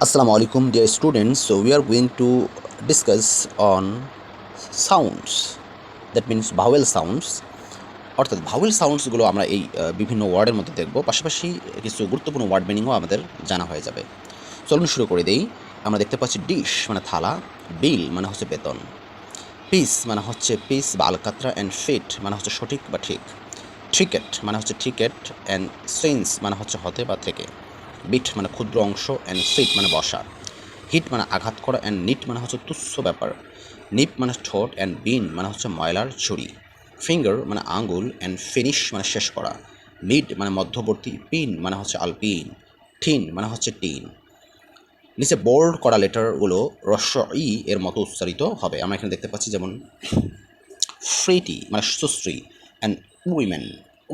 Assalamu alaikum dear students. So we are going to discuss on sounds, that means vowel sounds. অর্থাৎ vowel সাউন্ডসগুলো আমরা এই বিভিন্ন ওয়ার্ডের মধ্যে দেখব, পাশাপাশি কিছু গুরুত্বপূর্ণ ওয়ার্ড মিনিংও আমাদের জানা হয়ে যাবে। চলুন শুরু করে দেই। আমরা দেখতে পাচ্ছি ডিশ মানে থালা, বিল মানে হচ্ছে বেতন, পিস মানে হচ্ছে পিস বা আলকাতরা, অ্যান্ড ফিট মানে হচ্ছে সঠিক বা ঠিক, ট্রিকেট মানে হচ্ছে টিকেট, অ্যান্ড সেন্স মানে হচ্ছে হতে বা থেকে, বিট মানে ক্ষুদ্র অংশ, অ্যান্ড সিট মানে বসা, হিট মানে আঘাত করা, অ্যান্ড নিট মানে হচ্ছে তুচ্ছ ব্যাপার, নিপ মানে ঠোঁট, অ্যান্ড বিন মানে হচ্ছে ময়লার ঝুড়ি, ফিঙ্গার মানে আঙ্গুল, অ্যান্ড ফিনিশ মানে শেষ করা, মিড মানে মধ্যবর্তী, পিন মানে হচ্ছে আলপিন, ঠিন মানে হচ্ছে টিন। নিচে বোল্ড করা লেটারগুলো রস্য ই এর মতো উচ্চারিত হবে। আমরা এখানে দেখতে পাচ্ছি যেমন ফ্রিটি মানে সুশ্রী, অ্যান্ড উইমেন,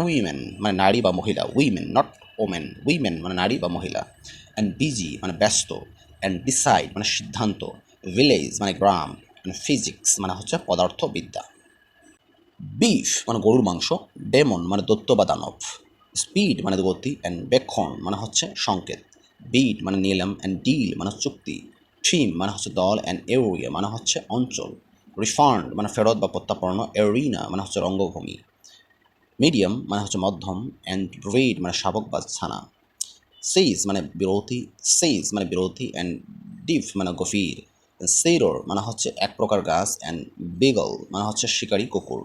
উইমেন মানে নারী বা মহিলা, উইমেন নট ওমেন, উইমেন মানে নারী বা মহিলা, অ্যান্ড বিজি মানে ব্যস্ত, অ্যান্ড ডিসাইড মানে সিদ্ধান্ত, ভিলেজ মানে গ্রাম, অ্যান্ড ফিজিক্স মানে হচ্ছে পদার্থবিদ্যা। বিফ মানে গরুর মাংস, ডেমন মানে দৈত্য বা দানব, স্পিড মানে গতি, অ্যান্ড বেক্ষণ মানে হচ্ছে সংকেত, বিড মানে নিলাম, অ্যান্ড ডিল মানে চুক্তি, থিম মানে হচ্ছে দল, অ্যান্ড এরিয়া মানে হচ্ছে অঞ্চল, রিফান্ড মানে ফেরত বা প্রত্যাপন্ন, এরিনা মানে হচ্ছে রঙ্গভূমি, মিডিয়াম মানে হচ্ছে মধ্যম, অ্যান্ড ব্রিড মানে শাবক বা ছানা, সেইজ মানে বিরতি, সেইজ মানে বিরতি, অ্যান্ড ডিপ মানে গভীর, সেইরর মানে হচ্ছে এক প্রকার গাছ, অ্যান্ড বিগল মানে হচ্ছে শিকারী কুকুর,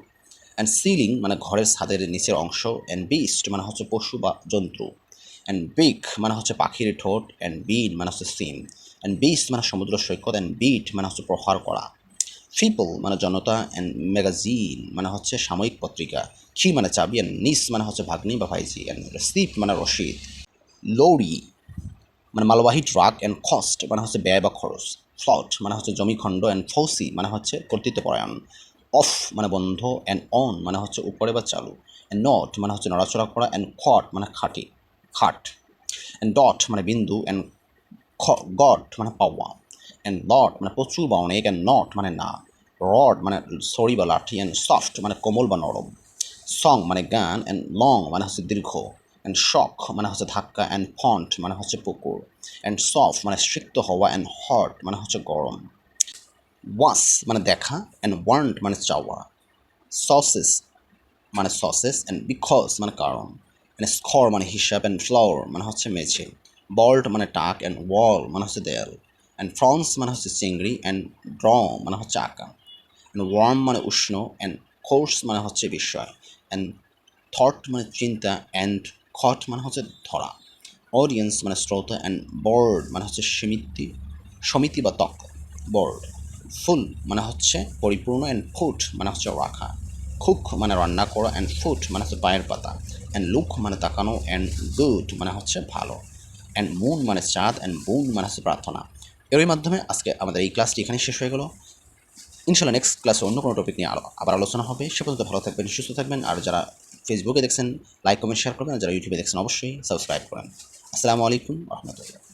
অ্যান্ড সিলিং মানে ঘরের ছাদের নিচের অংশ, অ্যান্ড বিস্ট মানে হচ্ছে পশু বা জন্তু, অ্যান্ড বিক মানে হচ্ছে পাখির ঠোঁট, অ্যান্ড বিন মানে হচ্ছে সিম, অ্যান্ড বিস্ট মানে সমুদ্র সৈকত, অ্যান্ড বিট মানে হচ্ছে প্রহার করা, পিপল মানে জনতা, অ্যান্ড ম্যাগাজিন মানে হচ্ছে সাময়িক পত্রিকা, কি মানে চাবি, অ্যান্ড নিস মানে হচ্ছে ভাগ্নি বা ভাইজি, অ্যান্ড রেসিপ্ট মানে রসিদ, লৌরি মানে মালবাহী ট্রাক, অ্যান্ড কস্ট মানে হচ্ছে ব্যয় বা খরচ, ফ্লট মানে হচ্ছে জমিখণ্ড, অ্যান্ড ফৌসি মানে হচ্ছে কর্তৃত্বপরায়ণ, অফ মানে বন্ধ, অ্যান্ড অন মানে হচ্ছে উপরে বা চালু, অ্যান্ড নট মানে হচ্ছে নড়াচড়া করা, অ্যান্ড খট মানে খাট, অ্যান্ড ডট মানে বিন্দু, অ্যান্ড গট মানে পাওয়া, অ্যান্ড লট মানে প্রচুর বা অনেক, অ্যান্ড নট মানে না, রড মানে ছড়ি বা লাঠি, অ্যান্ড সফট মানে কোমল বা নরম, সং মানে গান, অ্যান্ড লং মানে হচ্ছে দীর্ঘ, অ্যান্ড শক মানে হচ্ছে ধাক্কা, অ্যান্ড ফন্ট মানে হচ্ছে পুকুর, অ্যান্ড সফট মানে সিক্ত হওয়া, অ্যান্ড হট মানে হচ্ছে গরম, ওয়াস মানে দেখা, অ্যান্ড ওয়ান্ট মানে চাওয়া, সসেস মানে সসেস, অ্যান্ড বিকজ মানে কারণ, অ্যান্ড স্কর মানে হিসাব, অ্যান্ড ফ্লাওয়ার মানে হচ্ছে মেঝে, বল্ট মানে টাক, অ্যান্ড ওয়াল মানে হচ্ছে দেয়াল, অ্যান্ড ফ্রন্স মানে হচ্ছে চিংড়ি, অ্যান্ড ড্র মানে হচ্ছে আঁকা, অ্যান্ড ওয়ার্ম মানে উষ্ণ, অ্যান্ড কোর্স মানে হচ্ছে বিষয়, অ্যান্ড থট মানে চিন্তা, অ্যান্ড খট মানে হচ্ছে ধরা, অডিয়েন্স মানে শ্রোতা, অ্যান্ড বোর্ড মানে হচ্ছে সমিতি বা তক, বোর্ড, ফুল মানে হচ্ছে পরিপূর্ণ, অ্যান্ড ফুট মানে হচ্ছে রাখা, কুক মানে রান্না করা, অ্যান্ড ফুট মানে হচ্ছে পায়ের পাতা, অ্যান্ড লুক মানে তাকানো, অ্যান্ড গুড মানে হচ্ছে ভালো, অ্যান্ড মুন মানে চাঁদ, অ্যান্ড বুন মানে হচ্ছে প্রার্থনা। এরই মাধ্যমে আজকে আমাদের এই ক্লাসটি এখানেই শেষ হয়ে গেল। ইনশাল্লাহ নেক্সট ক্লাসে অন্য কোনো টপিক নিয়ে আবার আলোচনা হবে। সে পর্যন্ত ভালো থাকবেন, সুস্থ থাকবেন। আর যারা ফেসবুকে দেখছেন লাইক কমেন্ট শেয়ার করবেন, আর যারা ইউটিউবে দেখছেন অবশ্যই সাবস্ক্রাইব করেন। আসসালামু আলাইকুম রহমতুল্লাহ।